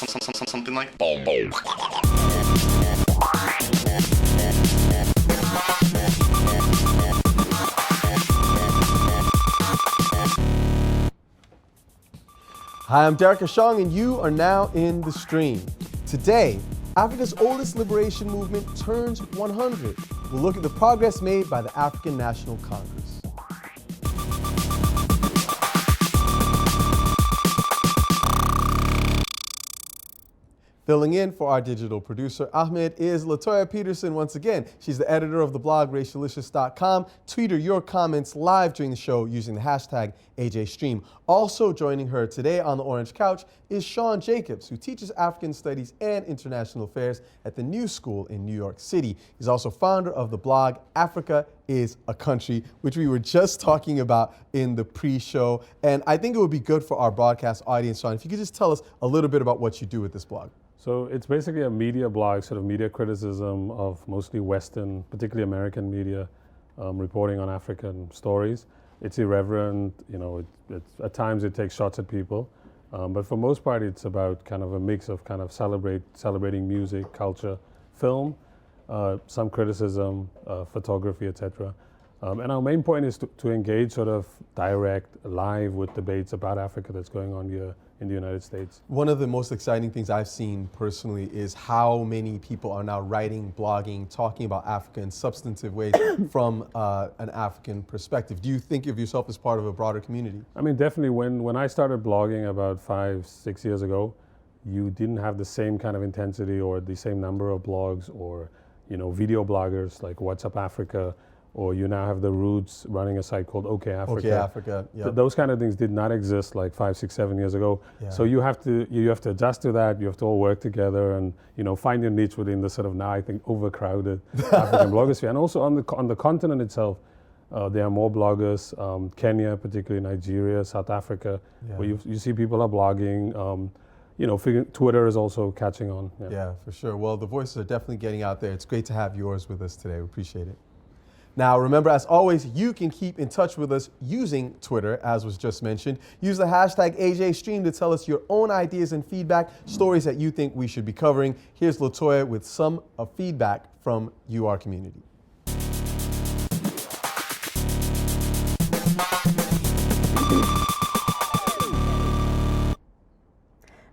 something like. Hi, I'm Derek Ashong, and you are now in The Stream. Today, Africa's oldest liberation movement turns 100. We'll look at the progress made by the African National Congress. Filling in for our digital producer, Ahmed, is Latoya Peterson once again. She's the editor of the blog racialicious.com. Tweet her your comments live during the show using the hashtag AJStream. Also joining her today on the Orange Couch is Sean Jacobs, who teaches African Studies and International Affairs at the New School in New York City. He's also founder of the blog Africa is a Country, which we were just talking about in the pre-show. And I think it would be good for our broadcast audience, Sean, if you could just tell us a little bit about what you do with this blog. So it's basically a media blog, sort of media criticism of mostly Western, particularly American media, reporting on African stories. It's irreverent, you know, at times it takes shots at people, but for most part it's about kind of a mix of kind of celebrating music, culture, film, some criticism, photography, etc. And our main point is to engage sort of direct, live with debates about Africa that's going on here in the United States. One of the most exciting things I've seen personally is how many people are now writing, blogging, talking about Africa in substantive ways from an African perspective. Do you think of yourself as part of a broader community? I mean, definitely when I started blogging about 5-6 years ago, you didn't have the same kind of intensity or the same number of blogs or, you know, video bloggers like What's Up Africa, or you now have the Roots running a site called OK Africa. OK Africa, yeah. Those kind of things did not exist like 5, 6, 7 years ago. Yeah. So you have to adjust to that. You have to all work together and, you know, find your niche within the sort of now I think overcrowded African blogosphere. And also on the continent itself, there are more bloggers. Kenya, particularly Nigeria, South Africa, where you see people are blogging. You know, Twitter is also catching on. Yeah, for sure. Well, the voices are definitely getting out there. It's great to have yours with us today. We appreciate it. Now, remember, as always, you can keep in touch with us using Twitter, as was just mentioned. Use the hashtag AJStream to tell us your own ideas and feedback, stories that you think we should be covering. Here's Latoya with some feedback from you, our community.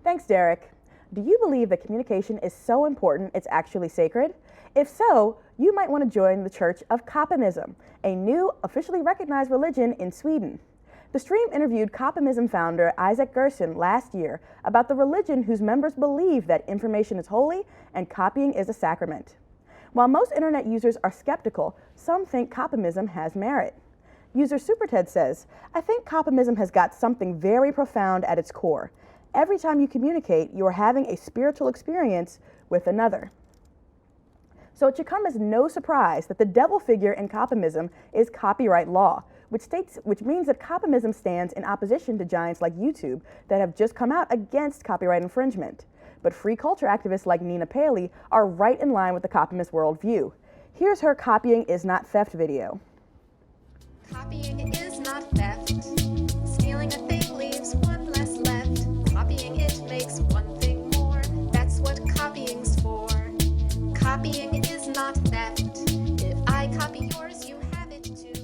Thanks, Derek. Do you believe that communication is so important it's actually sacred? If so, you might want to join the Church of Kapimism, a new, officially recognized religion in Sweden. The Stream interviewed Kapimism founder Isaac Gerson last year about the religion whose members believe that information is holy and copying is a sacrament. While most internet users are skeptical, some think Kapimism has merit. User SuperTed says, I think Kapimism has got something very profound at its core. Every time you communicate, you are having a spiritual experience with another. So it should come as no surprise that the devil figure in Kapimism is copyright law, which means that Kapimism stands in opposition to giants like YouTube that have just come out against copyright infringement. But free culture activists like Nina Paley are right in line with the Kapimist worldview. Here's her Copying is Not Theft video. Copying is not theft. Stealing a thing leaves one less left. Copying it makes one thing more. That's what copying's for. Copying is not theft. If I copy yours, you have it too.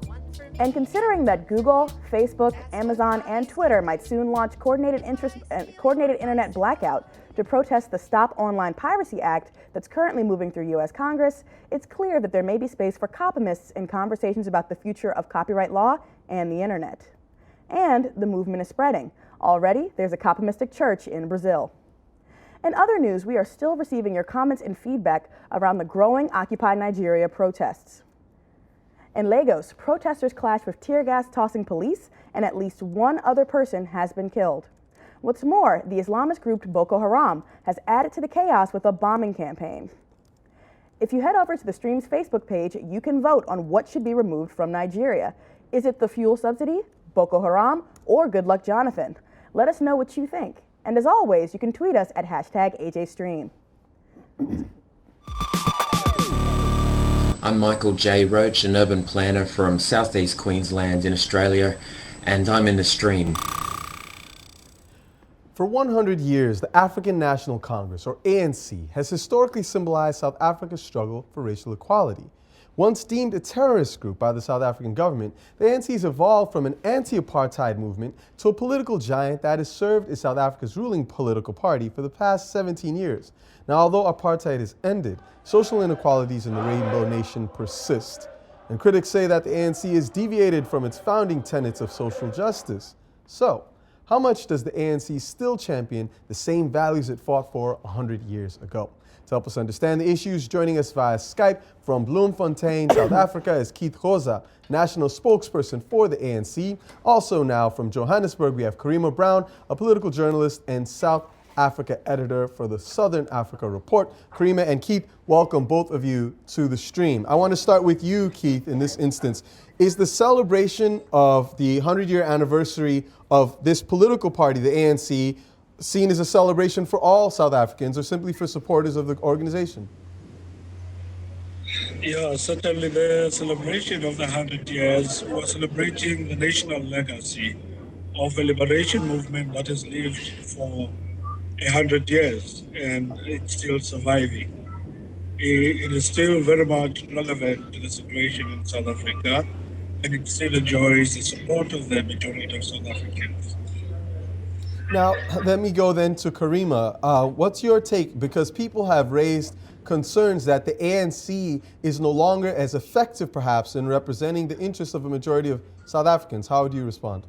One for me. And considering that Google, Facebook, Amazon, and Twitter might soon launch coordinated internet blackout to protest the Stop Online Piracy Act that's currently moving through U.S. Congress, it's clear that there may be space for Kapimists in conversations about the future of copyright law and the internet. And the movement is spreading. Already, there's a Kapimistic church in Brazil. In other news, we are still receiving your comments and feedback around the growing Occupy Nigeria protests. In Lagos, protesters clashed with tear gas tossing police, and at least one other person has been killed. What's more, the Islamist group Boko Haram has added to the chaos with a bombing campaign. If you head over to the Stream's Facebook page, you can vote on what should be removed from Nigeria. Is it the fuel subsidy, Boko Haram, or Good Luck Jonathan? Let us know what you think. And as always, you can tweet us at hashtag AJStream. I'm Michael J. Roach, an urban planner from southeast Queensland in Australia, and I'm in the Stream. For 100 years, the African National Congress, or ANC, has historically symbolized South Africa's struggle for racial equality. Once deemed a terrorist group by the South African government, the ANC has evolved from an anti-apartheid movement to a political giant that has served as South Africa's ruling political party for the past 17 years. Now, although apartheid has ended, social inequalities in the Rainbow Nation persist. And critics say that the ANC has deviated from its founding tenets of social justice. So, how much does the ANC still champion the same values it fought for 100 years ago? To help us understand the issues, joining us via Skype from Bloemfontein, South Africa, is Keith Khoza, national spokesperson for the ANC. Also now from Johannesburg, we have Karima Brown, a political journalist and South Africa editor for the Southern Africa Report. Karima and Keith, welcome both of you to the stream. I want to start with you, Keith, in this instance. Is the celebration of the 100-year anniversary of this political party, the ANC, seen as a celebration for all South Africans or simply for supporters of the organization? Yeah, certainly the celebration of the 100 years was celebrating the national legacy of a liberation movement that has lived for 100 years and it's still surviving. It is still very much relevant to the situation in South Africa, and it still enjoys the support of the majority of South Africans. Now, let me go then to Karima. What's your take? Because people have raised concerns that the ANC is no longer as effective, perhaps, in representing the interests of a majority of South Africans. How would you respond?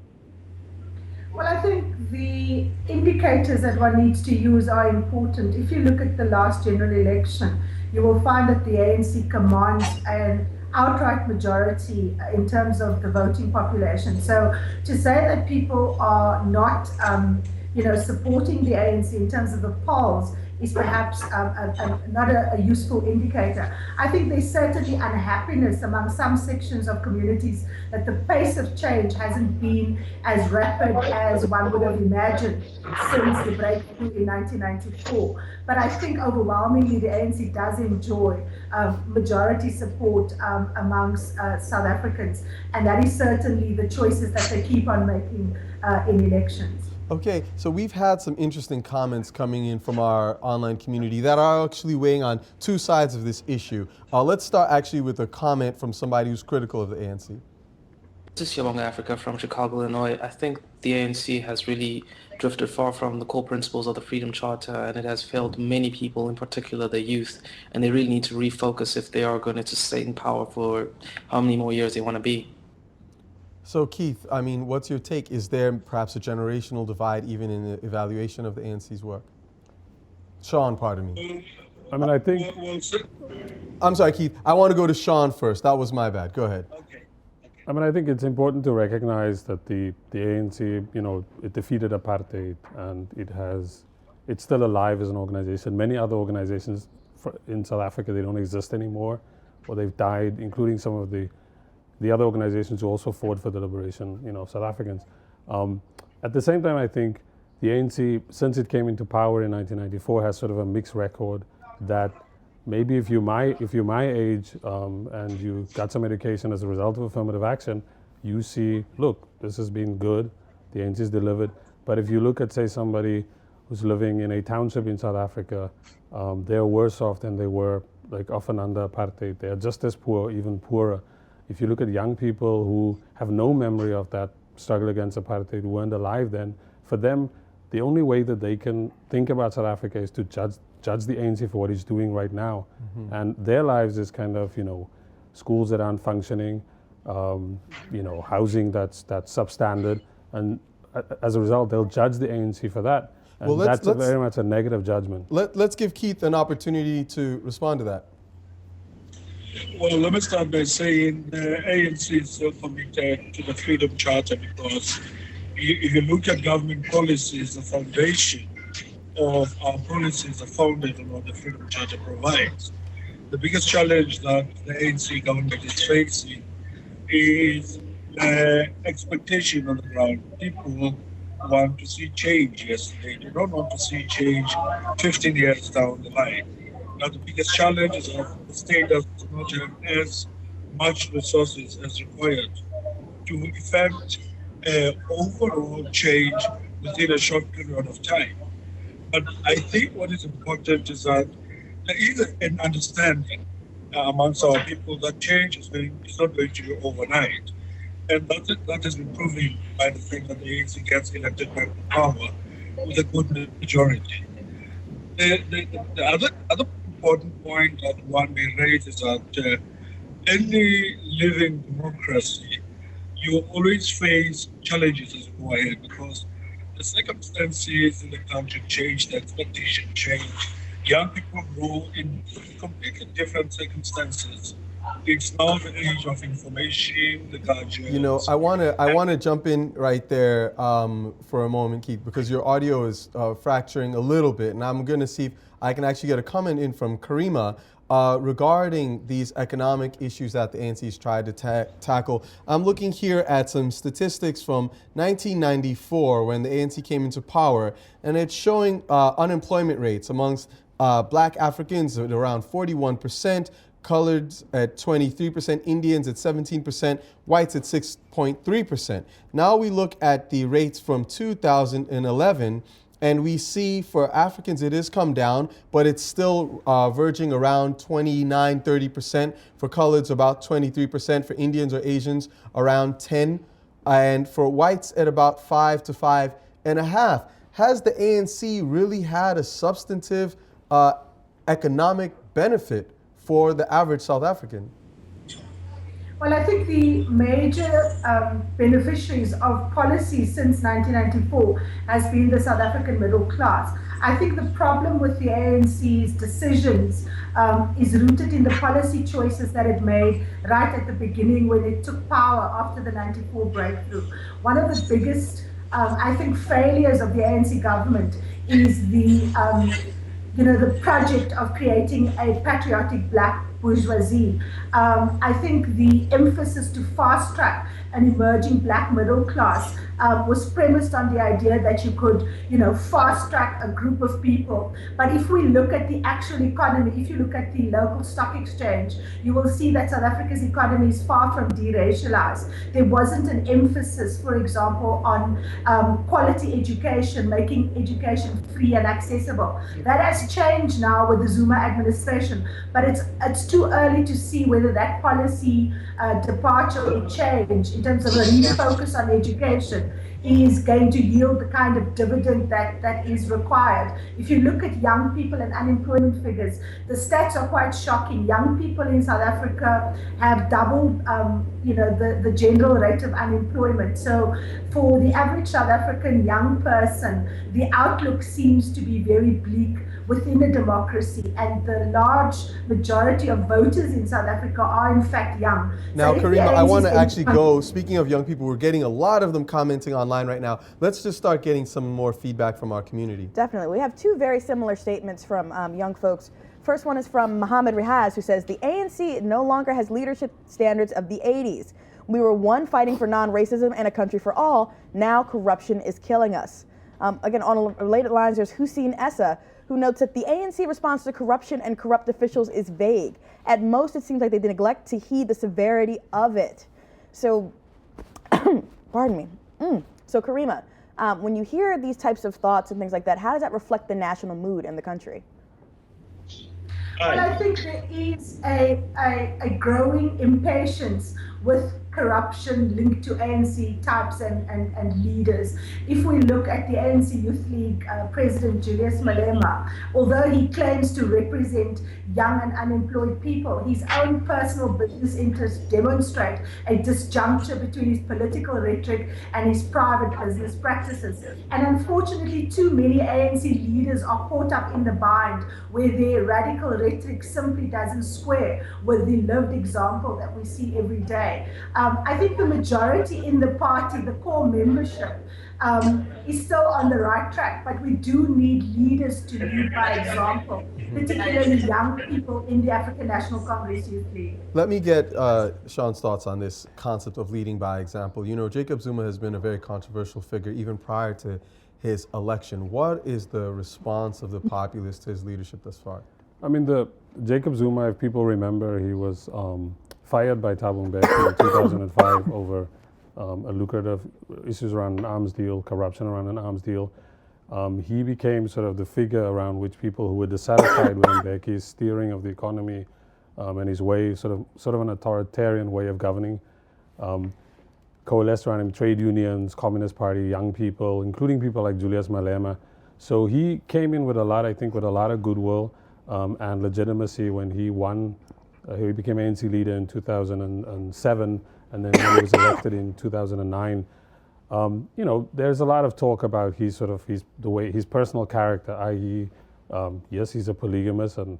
Well, I think the indicators that one needs to use are important. If you look at the last general election, you will find that the ANC commands an outright majority in terms of the voting population. So to say that people are not, supporting the ANC in terms of the polls is perhaps not a useful indicator. I think there's certainly unhappiness among some sections of communities that the pace of change hasn't been as rapid as one would have imagined since the breakthrough in 1994. But I think overwhelmingly the ANC does enjoy majority support amongst South Africans, and that is certainly the choices that they keep on making in elections. Okay, so we've had some interesting comments coming in from our online community that are actually weighing on two sides of this issue. Let's start actually with a comment from somebody who's critical of the ANC. This is Yabonga Africa from Chicago, Illinois. I think the ANC has really drifted far from the core principles of the Freedom Charter, and it has failed many people, in particular the youth, and they really need to refocus if they are going to sustain power for how many more years they want to be. So Keith, I mean, what's your take? Is there perhaps a generational divide even in the evaluation of the ANC's work? Sean, pardon me. I mean, I think... I'm sorry, Keith. I want to go to Sean first. That was my bad. Go ahead. Okay. I mean, I think it's important to recognize that the ANC, it defeated apartheid, and it's still alive as an organization. Many other organizations in South Africa, they don't exist anymore, or they've died, including some of the other organizations who also fought for the liberation, of South Africans. At the same time, I think the ANC, since it came into power in 1994, has sort of a mixed record that maybe if you're my age and you got some education as a result of affirmative action, you see, look, this has been good, the ANC's delivered. But if you look at, say, somebody who's living in a township in South Africa, they're worse off than they were, like often under apartheid. They're just as poor, even poorer. If you look at young people who have no memory of that struggle against apartheid, who weren't alive then, for them, the only way that they can think about South Africa is to judge the ANC for what it's doing right now. Mm-hmm. And their lives is kind of, schools that aren't functioning, housing that's substandard. And as a result, they'll judge the ANC for that. And that's very much a negative judgment. Let's give Keith an opportunity to respond to that. Well, let me start by saying the ANC is still committed to the Freedom Charter because if you look at government policies, the foundation of our policies are founded on what the Freedom Charter provides. The biggest challenge that the ANC government is facing is the expectation on the ground. People want to see change yesterday. They don't want to see change 15 years down the line. Now, the biggest challenge is that the state does not have as much resources as required to effect overall change within a short period of time. But I think what is important is that there is an understanding amongst our people that change is not going to be overnight. And that has been proven by the fact that the ANC gets elected back to power with a good majority. The other important point that one may raise is that any living democracy, you always face challenges as you go ahead because the circumstances in the country change, the expectations change. Young people grow in completely different circumstances. It's now the age of information, the gadgets. You know, I want to jump in right there for a moment, Keith, because your audio is fracturing a little bit, and I'm going to see if I can actually get a comment in from Karima regarding these economic issues that the ANC's tried to tackle. I'm looking here at some statistics from 1994 when the ANC came into power, and it's showing unemployment rates amongst Black Africans at around 41%, coloreds at 23%, Indians at 17%, whites at 6.3%. Now we look at the rates from 2011, and we see for Africans it has come down, but it's still verging around 29-30%. For coloreds, about 23%. For Indians or Asians, around 10%. And for whites, at about 5 to 5.5%. Has the ANC really had a substantive economic benefit for the average South African? Well, I think the major beneficiaries of policies since 1994 has been the South African middle class. I think the problem with the ANC's decisions is rooted in the policy choices that it made right at the beginning when it took power after the 94 breakthrough. One of the biggest, I think, failures of the ANC government is the project of creating a patriotic Black bourgeoisie. I think the emphasis to fast track an emerging Black middle class was premised on the idea that you could, fast track a group of people. But if we look at the actual economy, if you look at the local stock exchange, you will see that South Africa's economy is far from deracialized. There wasn't an emphasis, for example, on quality education, making education free and accessible. That has changed now with the Zuma administration, but it's too early to see whether that policy departure or change in terms of a refocus on education is going to yield the kind of dividend that is required. If you look at young people and unemployment figures, the stats are quite shocking. Young people in South Africa have doubled, the general rate of unemployment. So for the average South African young person, the outlook seems to be very bleak within a democracy, and the large majority of voters in South Africa are in fact young. Now, so Karima, I want to actually go, speaking of young people, we're getting a lot of them commenting online right now. Let's just start getting some more feedback from our community. Definitely. We have two very similar statements from young folks. First one is from Mohammed Rihaz, who says, the ANC no longer has leadership standards of the 80s. We were one fighting for non-racism and a country for all. Now corruption is killing us. Again, on related lines, there's Hussein Essa, who notes that the ANC response to corruption and corrupt officials is vague. At most, it seems like they neglect to heed the severity of it. So, pardon me. So, Karima, when you hear these types of thoughts and things like that, how does that reflect the national mood in the country? Well, I think there is a growing impatience with corruption linked to ANC types and leaders. If we look at the ANC Youth League President Julius Malema, although he claims to represent young and unemployed people, his own personal business interests demonstrate a disjuncture between his political rhetoric and his private business practices. And unfortunately, too many ANC leaders are caught up in the bind where their radical rhetoric simply doesn't square with the lived example that we see every day. I think the majority in the party, the core membership, is still on the right track, but we do need leaders to lead by example, particularly young people in the African National Congress Youth League. Let me get Sean's thoughts on this concept of leading by example. You know, Jacob Zuma has been a very controversial figure even prior to his election. What is the response of the populace to his leadership thus far? I mean, Jacob Zuma, if people remember, he was fired by Thabo Mbeki in 2005 over lucrative issues around an arms deal, corruption around an arms deal. He became sort of the figure around which people who were dissatisfied with Mbeki's steering of the economy and his way, sort of an authoritarian way of governing, coalesced around him, trade unions, Communist Party, young people, including people like Julius Malema. So he came in with a lot, I think, with a lot of goodwill and legitimacy when he won. He became ANC leader in 2007, and then when he was elected in 2009. There's a lot of talk about his personal character, i.e., yes, he's a polygamist, and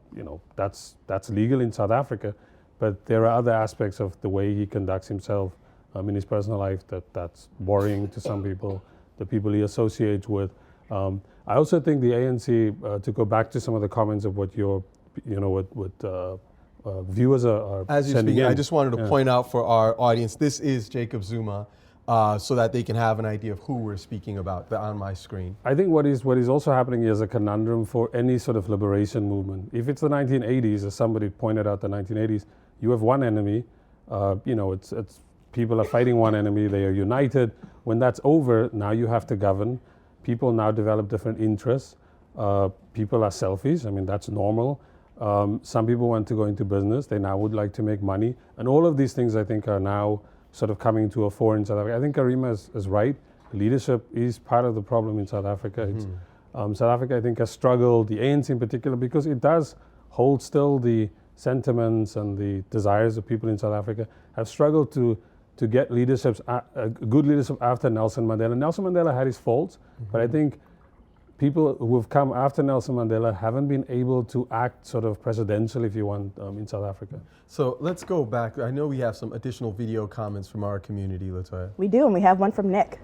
that's legal in South Africa, but there are other aspects of the way he conducts himself in his personal life that's worrying to some people, the people he associates with. I also think the ANC, to go back to some of the comments of what viewers are As you're sending speaking, in. I just wanted to point out for our audience, this is Jacob Zuma, so that they can have an idea of who we're speaking about on my screen. I think what is also happening is a conundrum for any sort of liberation movement. If it's the 1980s, as somebody pointed out, the 1980s, you have one enemy. It's people are fighting one enemy. They are united. When that's over, now you have to govern. People now develop different interests. People are selfish. I mean, that's normal. Some people want to go into business. They now would like to make money. And all of these things, I think, are now sort of coming to a fore in South Africa. I think Karima is right. Leadership is part of the problem in South Africa. Mm-hmm. South Africa, I think, has struggled, the ANC in particular, because it does hold still the sentiments and the desires of people in South Africa, have struggled to get good leadership after Nelson Mandela. Nelson Mandela had his faults, mm-hmm. but I think people who have come after Nelson Mandela haven't been able to act sort of presidential, if you want, in South Africa. So let's go back. I know we have some additional video comments from our community, Latoya. We do, and we have one from Nick.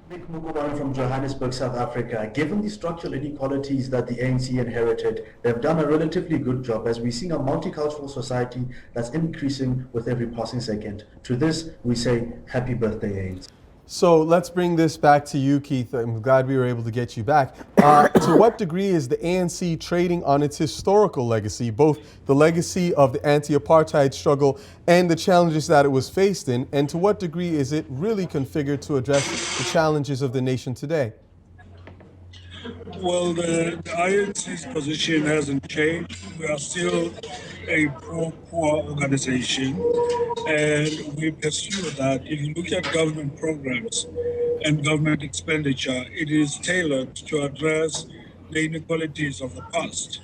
Nick Mukuwan from Johannesburg, South Africa. Given the structural inequalities that the ANC inherited, they've done a relatively good job, as we're seeing a multicultural society that's increasing with every passing second. To this, we say, happy birthday, ANC. So let's bring this back to you, Keith. I'm glad we were able to get you back. To what degree is the ANC trading on its historical legacy, both the legacy of the anti-apartheid struggle and the challenges that it was faced in, and to what degree is it really configured to address the challenges of the nation today? Well, the INC's position hasn't changed. We are still a pro-poor organization, and we pursue that. If you look at government programs and government expenditure, it is tailored to address the inequalities of the past.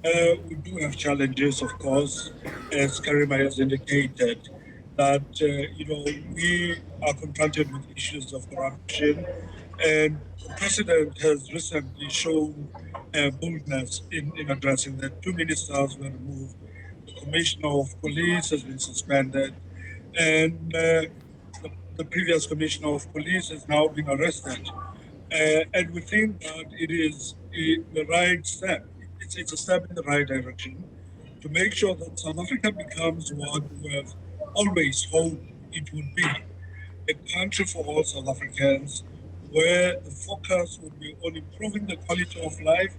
We do have challenges, of course, as Karima has indicated, that we are confronted with issues of corruption, and the president has recently shown boldness in addressing that. 2 ministers were removed. The commissioner of police has been suspended, and the previous commissioner of police has now been arrested. And we think that it is the right step. It's a step in the right direction to make sure that South Africa becomes what we have always hoped it would be, a country for all South Africans, where the focus would be on improving the quality of life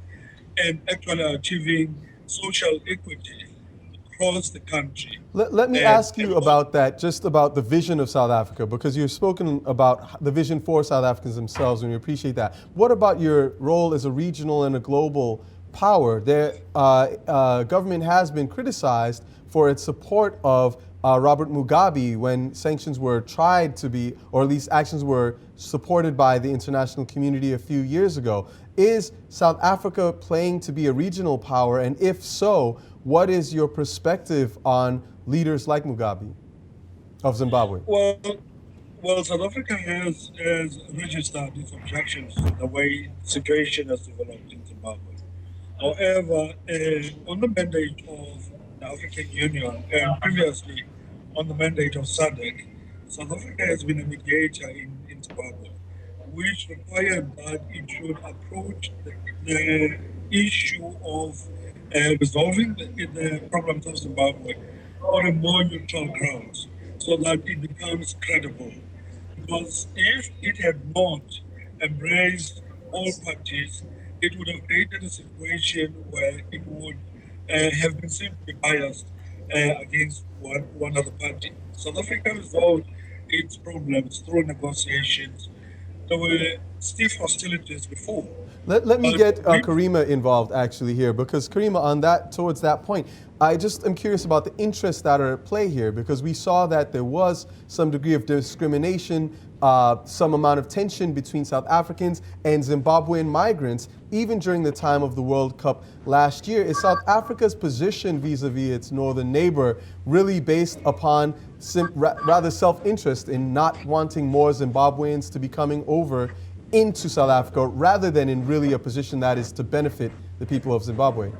and actually achieving social equity across the country. Let me ask you about that, just about the vision of South Africa, because you've spoken about the vision for South Africans themselves, and we appreciate that. What about your role as a regional and a global power? Government has been criticized for its support of Robert Mugabe when sanctions were tried to be, or at least actions were supported by the international community a few years ago. Is South Africa playing to be a regional power? And if so, what is your perspective on leaders like Mugabe of Zimbabwe? Well, South Africa has registered its objections to the way the situation has developed in Zimbabwe. However, on the mandate of the African Union and previously on the mandate of SADC, South Africa has been a mediator in Zimbabwe, which required that it should approach the issue of resolving the problems of Zimbabwe on a more neutral grounds, so that it becomes credible. Because if it had not embraced all parties, it would have created a situation where it would have been simply biased against one other party. South Africa resolved its problems through negotiations. There were stiff hostilities before. Let me get we- Karima involved actually here, because Karima, towards that point, I just am curious about the interests that are at play here, because we saw that there was some degree of discrimination, some amount of tension between South Africans and Zimbabwean migrants, even during the time of the World Cup last year. Is South Africa's position vis-a-vis its northern neighbor really based upon rather self-interest in not wanting more Zimbabweans to be coming over into South Africa, rather than in really a position that is to benefit the people of Zimbabwe?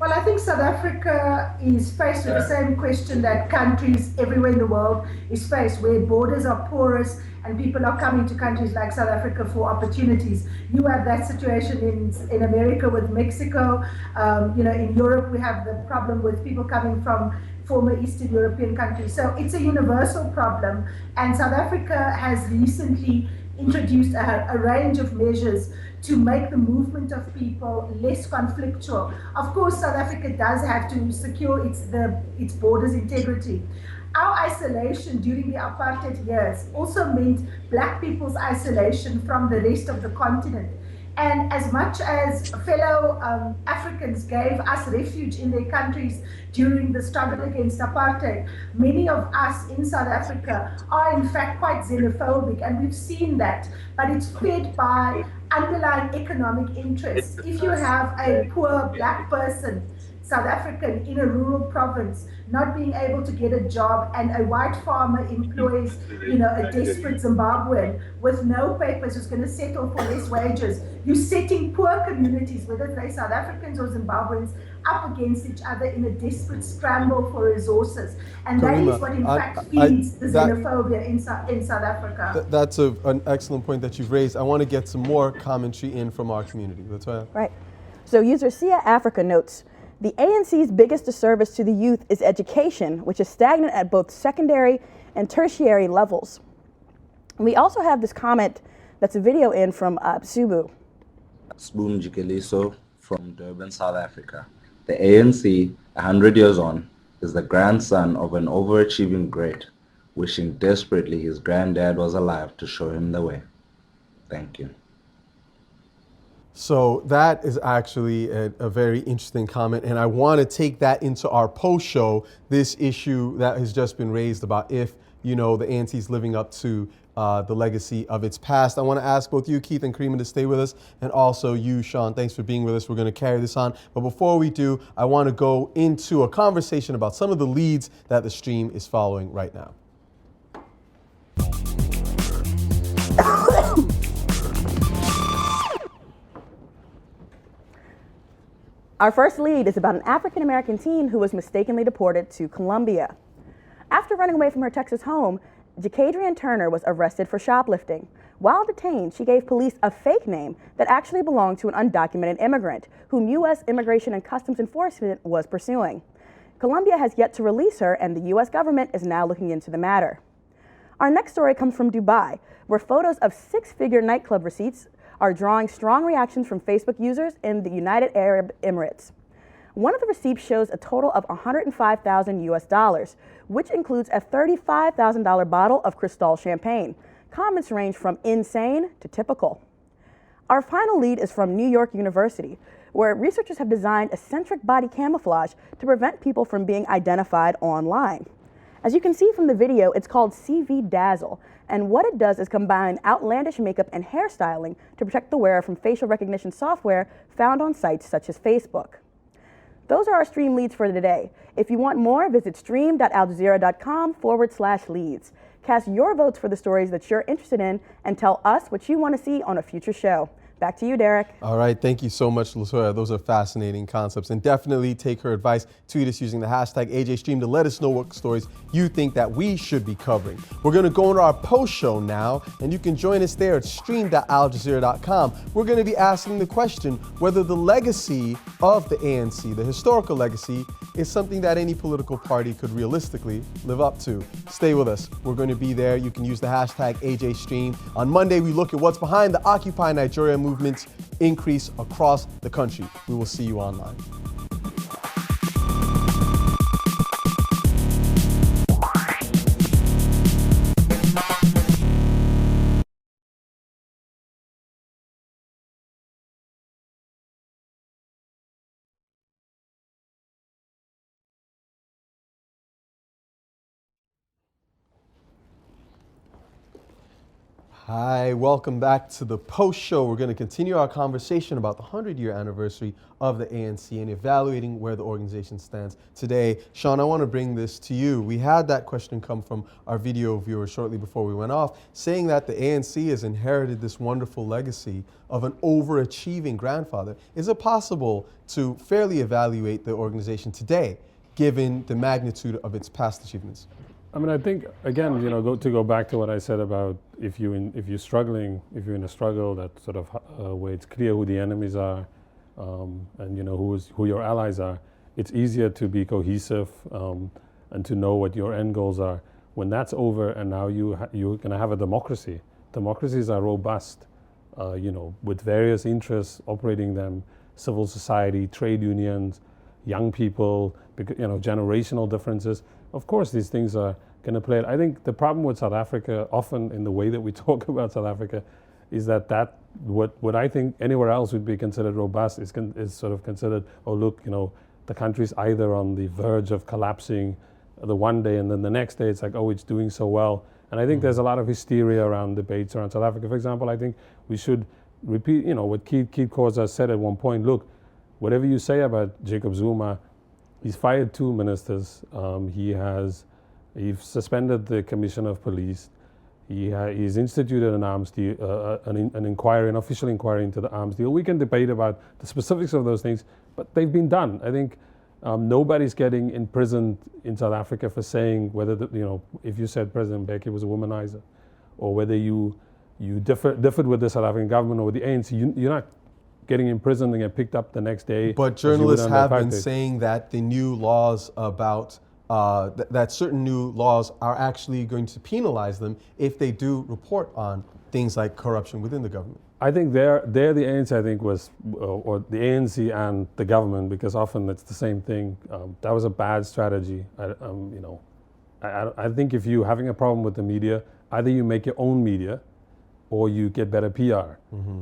Well, I think South Africa is faced with the same question that countries everywhere in the world is faced, where borders are porous and people are coming to countries like South Africa for opportunities. You have that situation in America with Mexico. In Europe, we have the problem with people coming from former Eastern European countries. So it's a universal problem, and South Africa has recently introduced a range of measures to make the movement of people less conflictual. Of course, South Africa does have to secure its borders' integrity. Our isolation during the apartheid years also meant Black people's isolation from the rest of the continent. And as much as fellow Africans gave us refuge in their countries during the struggle against apartheid, many of us in South Africa are in fact quite xenophobic, and we've seen that, but it's fed by underlying economic interests. If you have a poor Black person, South African, in a rural province, not being able to get a job, and a white farmer employs, a desperate Zimbabwean with no papers who's going to settle for less wages, you're setting poor communities, whether they're South Africans or Zimbabweans, up against each other in a desperate scramble for resources. And that Karima, is what in fact feeds the xenophobia in South Africa. That's an excellent point that you've raised. I want to get some more commentary in from our community. Latoya. Right. So user Sia Africa notes, the ANC's biggest disservice to the youth is education, which is stagnant at both secondary and tertiary levels. We also have this comment that's a video in from Subu. Spoon Jikeliso from Durban, South Africa. The ANC, 100 years on, is the grandson of an overachieving great, wishing desperately his granddad was alive to show him the way. Thank you. So that is actually a very interesting comment, and I want to take that into our post show, this issue that has just been raised about if, the ANC is living up to the legacy of its past. I want to ask both you, Keith and Karima, to stay with us, and also you, Sean. Thanks for being with us. We're going to carry this on. But before we do, I want to go into a conversation about some of the leads that the stream is following right now. Our first lead is about an African-American teen who was mistakenly deported to Colombia. After running away from her Texas home, Jacadrian Turner was arrested for shoplifting. While detained, she gave police a fake name that actually belonged to an undocumented immigrant whom U.S. Immigration and Customs Enforcement was pursuing. Colombia has yet to release her, and the U.S. government is now looking into the matter. Our next story comes from Dubai, where photos of six-figure nightclub receipts are drawing strong reactions from Facebook users in the United Arab Emirates. One of the receipts shows a total of $105,000 US, which includes a $35,000 bottle of Cristal champagne. Comments range from insane to typical. Our final lead is from New York University, where researchers have designed eccentric body camouflage to prevent people from being identified online. As you can see from the video, it's called CV Dazzle, and what it does is combine outlandish makeup and hairstyling to protect the wearer from facial recognition software found on sites such as Facebook. Those are our stream leads for today. If you want more, visit stream.aljazeera.com/leads. Cast your votes for the stories that you're interested in and tell us what you want to see on a future show. Back to you, Derek. All right, thank you so much, Latoya. Those are fascinating concepts, and definitely take her advice. Tweet us using the hashtag AJStream to let us know what stories you think that we should be covering. We're going to go into our post show now, and you can join us there at stream.aljazeera.com. We're going to be asking the question whether the legacy of the ANC, the historical legacy, is something that any political party could realistically live up to. Stay with us. We're going to be there. You can use the hashtag AJStream. On Monday, we look at what's behind the Occupy Nigeria movement's increase across the country. We will see you online. Hi, welcome back to the Post Show. We're going to continue our conversation about the 100-year anniversary of the ANC and evaluating where the organization stands today. Sean, I want to bring this to you. We had that question come from our video viewer shortly before we went off, saying that the ANC has inherited this wonderful legacy of an overachieving grandfather. Is it possible to fairly evaluate the organization today, given the magnitude of its past achievements? I mean, I think again, to go back to what I said about if you're in a struggle that sort of where it's clear who the enemies are, and who your allies are, it's easier to be cohesive and to know what your end goals are. When that's over, and now you're going to have a democracy. Democracies are robust, with various interests operating them: civil society, trade unions, young people, generational differences. Of course, these things are going to play it. I think the problem with South Africa, often in the way that we talk about South Africa, is that what I think anywhere else would be considered robust is sort of considered, oh look, the country's either on the verge of collapsing the one day, and then the next day it's like, oh, it's doing so well. And I think there's a lot of hysteria around debates around South Africa. For example, I think we should repeat, what Keith Khoza said at one point. Look, whatever you say about Jacob Zuma, he's fired 2 ministers. He's suspended the commissioner of police. He's instituted an arms deal, an official inquiry into the arms deal. We can debate about the specifics of those things, but they've been done. I think nobody's getting imprisoned in South Africa for saying whether if you said President Mbeki was a womanizer, or whether you differed with the South African government or with the ANC. You're not getting imprisoned and get picked up the next day. But journalists have been saying that the new laws about that certain new laws are actually going to penalize them if they do report on things like corruption within the government. I think the ANC, I think, was, or the ANC and the government, because often it's the same thing. That was a bad strategy. I think if you're having a problem with the media, either you make your own media or you get better PR.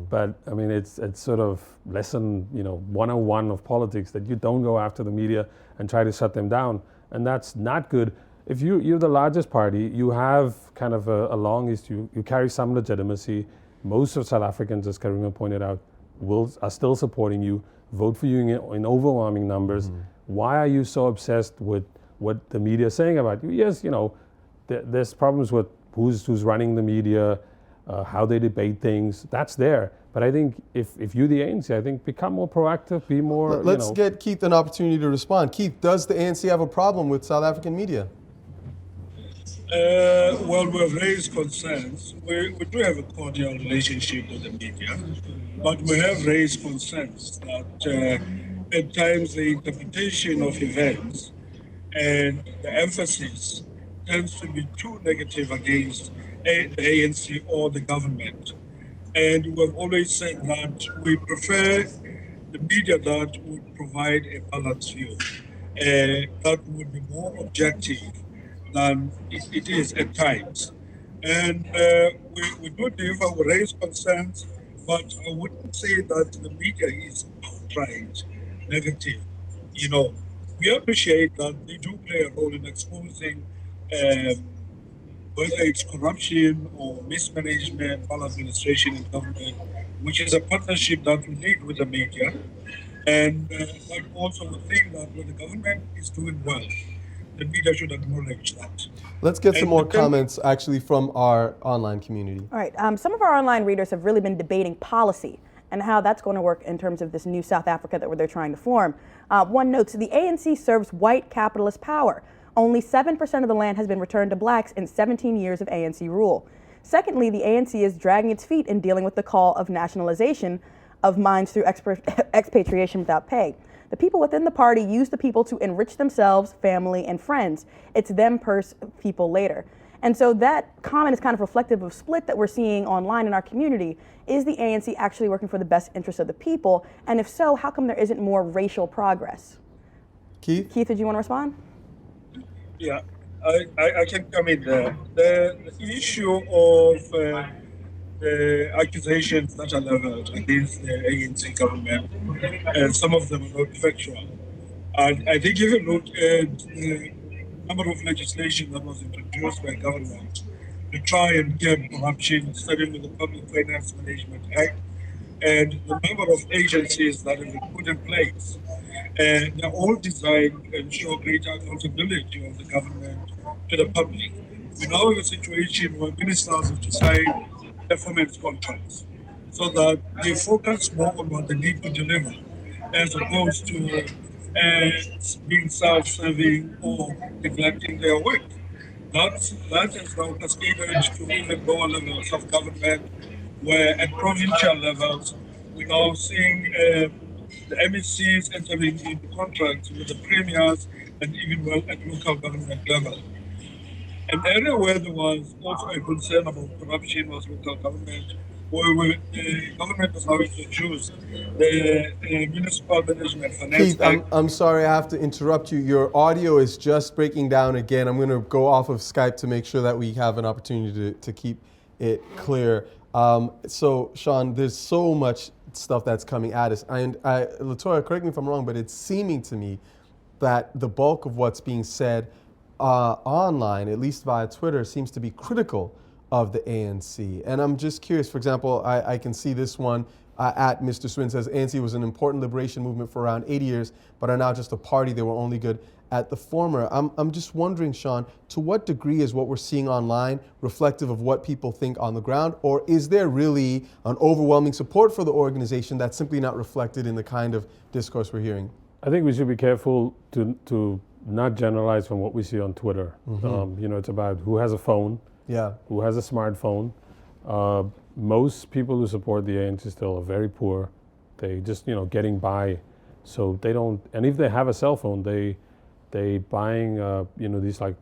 But I mean, it's sort of lesson 101 of politics, that you don't go after the media and try to shut them down. And that's not good. If you're the largest party, you have kind of a long history, you carry some legitimacy. Most of South Africans, as Karima pointed out, are still supporting you, vote for you in overwhelming numbers. Why are you so obsessed with what the media is saying about you? Yes, there's problems with who's running the media, how they debate things. That's there. But I think if you're the ANC, I think become more proactive, be more. Let's get Keith an opportunity to respond. Keith, does the ANC have a problem with South African media? Well, we've raised concerns. We do have a cordial relationship with the media, but we have raised concerns that at times the interpretation of events and the emphasis tends to be too negative against the ANC or the government. And we've always said that we prefer the media that would provide a balanced view, that would be more objective than it is at times. And we do differ, we raise concerns, but I wouldn't say that the media is outright negative. We appreciate that they do play a role in exposing whether it's corruption or mismanagement, maladministration in government, which is a partnership that we need with the media. And but also we think that when the government is doing well, the media should acknowledge that. Let's get some more comments actually from our online community. All right, some of our online readers have really been debating policy and how that's going to work in terms of this new South Africa that they're trying to form. One notes, the ANC serves white capitalist power. Only 7% of the land has been returned to blacks in 17 years of ANC rule. Secondly, the ANC is dragging its feet in dealing with the call of nationalization of mines through expatriation without pay. The people within the party use the people to enrich themselves, family, and friends. It's them people later. And so that comment is kind of reflective of split that we're seeing online in our community. Is the ANC actually working for the best interests of the people? And if so, how come there isn't more racial progress? Keith, did you want to respond? Yeah, I can come in there. The issue of the accusations that are leveled against the ANC government, and some of them are not factual. And I think if you look at the number of legislation that was introduced by government to try and curb corruption, starting with the Public Finance Management Act and the number of agencies that have been put in place. And they're all designed to ensure greater accountability of the government to the public. We now have a situation where ministers have to sign performance contracts so that they focus more on what they need to deliver as opposed to being self-serving or neglecting their work. That has now cascaded to even lower levels of government, where at provincial levels, we're now seeing the MECs entering into contracts with the premiers and even at local government level. An area where there was also a concern about corruption was local government, where the government has now introduced the Municipal Management Finance Keith, Act. I'm sorry, I have to interrupt you. Your audio is just breaking down again. I'm going to go off of Skype to make sure that we have an opportunity to keep it clear. So, Sean, there's so much stuff that's coming at us. And Latoya, correct me if I'm wrong, but it's seeming to me that the bulk of what's being said online, at least via Twitter, seems to be critical of the ANC. And I'm just curious, for example, I can see this one at Mr. Swin says, ANC was an important liberation movement for around 80 years, but are now just a party. They were only good at the former. I'm just wondering, Sean, to what degree is what we're seeing online reflective of what people think on the ground? Or is there really an overwhelming support for the organization that's simply not reflected in the kind of discourse we're hearing? I think we should be careful to not generalize from what we see on Twitter. Mm-hmm. It's about who has a phone, who has a smartphone. Most people who support the ANC still are very poor. They just, getting by. So they don't, and if they have a cell phone, they buying, these like,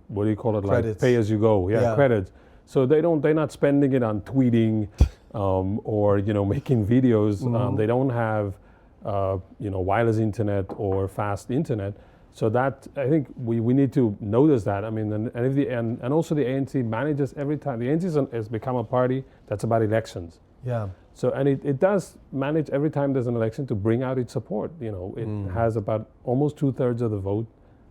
what do you call it? Credits. Like pay as you go, credits. So they're not spending it on tweeting or, making videos. Mm-hmm. They don't have, wireless internet or fast internet. So that, I think we need to notice that. I mean, and also the ANC manages every time. The ANC has become a party that's about elections. Yeah. So, and it does manage every time there's an election to bring out its support. It has about almost 2/3 of the vote.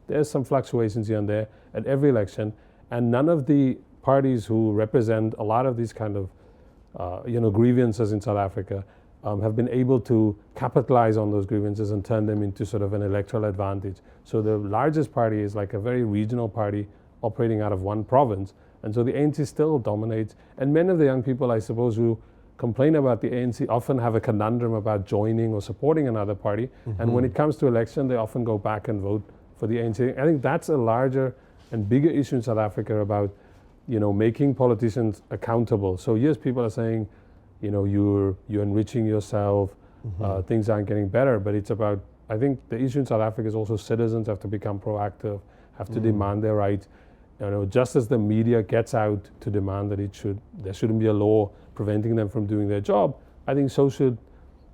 There's some fluctuations here and there at every election. And none of the parties who represent a lot of these kind of, grievances in South Africa have been able to capitalize on those grievances and turn them into sort of an electoral advantage. So the largest party is like a very regional party operating out of one province. And so the ANC still dominates. And many of the young people, I suppose, who complain about the ANC often have a conundrum about joining or supporting another party. Mm-hmm. And when it comes to election, they often go back and vote for the ANC. I think that's a larger and bigger issue in South Africa about, making politicians accountable. So yes, people are saying, you're enriching yourself, mm-hmm. Things aren't getting better, but it's about, I think the issue in South Africa is also citizens have to become proactive, have to demand their rights. Just as the media gets out to demand that there shouldn't be a law preventing them from doing their job, I think so should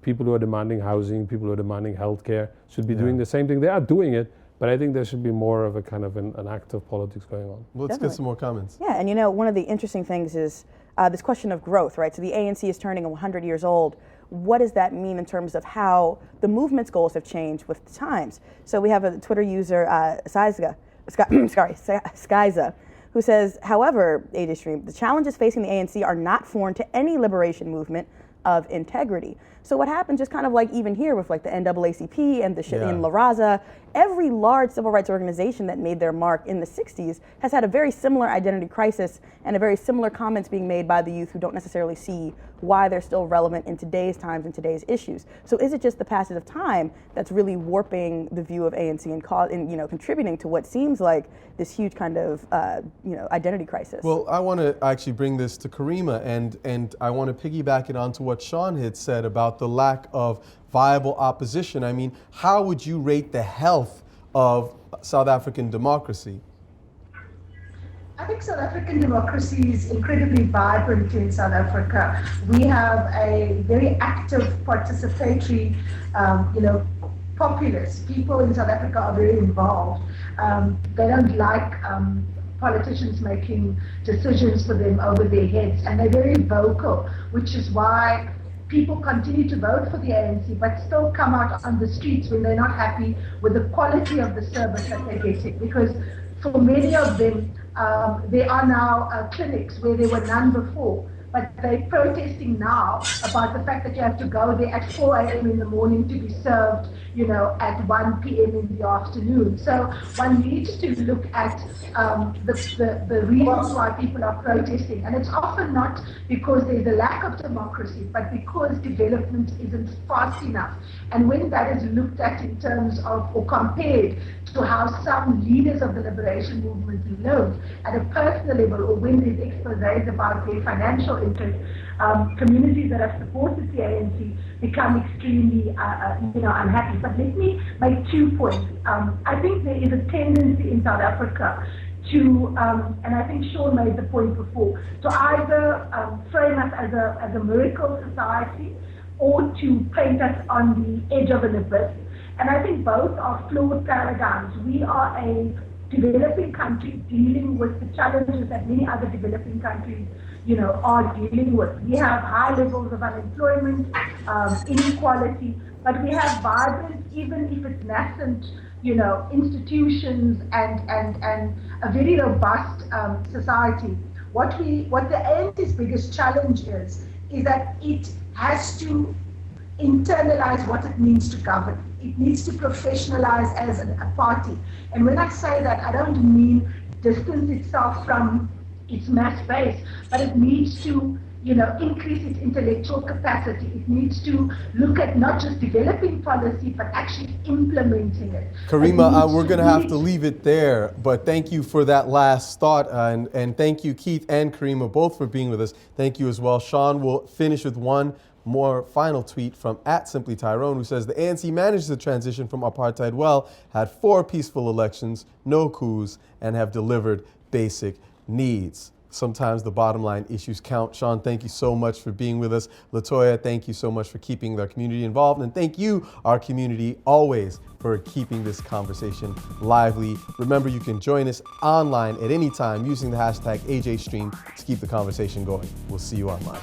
people who are demanding housing, people who are demanding healthcare should be doing the same thing. They are doing it, but I think there should be more of a kind of an active politics going on. Well, let's get some more comments. Yeah, and one of the interesting things is this question of growth, right? So the ANC is turning 100 years old. What does that mean in terms of how the movement's goals have changed with the times? So we have a Twitter user, Skyza, who says, however, AJ Stream, the challenges facing the ANC are not foreign to any liberation movement of integrity. So what happens just kind of like even here with like the NAACP and the shit in La Raza, every large civil rights organization that made their mark in the 60s has had a very similar identity crisis and a very similar comments being made by the youth who don't necessarily see why they're still relevant in today's times and today's issues. So is it just the passage of time that's really warping the view of ANC and contributing to what seems like this huge kind of identity crisis? Well, I want to actually bring this to Karima, and I want to piggyback it onto what Sean had said about the lack of viable opposition. I mean, how would you rate the health of South African democracy? I think South African democracy is incredibly vibrant in South Africa. We have a very active, participatory, populace. People in South Africa are very involved. They don't like politicians making decisions for them over their heads, and they're very vocal, which is why people continue to vote for the ANC, but still come out on the streets when they're not happy with the quality of the service that they're getting. Because for many of them, There are now clinics where there were none before. But they're protesting now about the fact that you have to go there at 4 a.m. in the morning to be served, at 1 p.m. in the afternoon. So one needs to look at the reasons why people are protesting. And it's often not because there's a lack of democracy, but because development isn't fast enough. And when that is looked at in terms of, or compared to how some leaders of the liberation movement live at a personal level, or when there's exposés about their financial interests, communities that have supported the ANC become extremely, unhappy. But let me make 2 points. I think there is a tendency in South Africa to, and I think Sean made the point before, to either frame us as a miracle society or to paint us on the edge of an abyss. And I think both are flawed paradigms. We are a developing country dealing with the challenges that many other developing countries, are dealing with. We have high levels of unemployment, inequality, but we have vibrant, even if it's nascent, institutions and a very robust society. What the ANC's biggest challenge is that it has to internalize what it means to govern. It needs to professionalize as a party. And when I say that, I don't mean distance itself from its mass base, but it needs to, increase its intellectual capacity. It needs to look at not just developing policy, but actually implementing it. Karima, we're going to have to leave it there, but thank you for that last thought, and thank you, Keith and Karima, both for being with us. Thank you as well. Sean will finish with one more final tweet from @SimplyTyrone, who says the ANC managed the transition from apartheid well, had 4 peaceful elections, no coups, and have delivered basic needs. Sometimes the bottom line issues count. Sean, thank you so much for being with us. Latoya, thank you so much for keeping the community involved. And thank you, our community, always for keeping this conversation lively. Remember, you can join us online at any time using the hashtag AJStream to keep the conversation going. We'll see you online.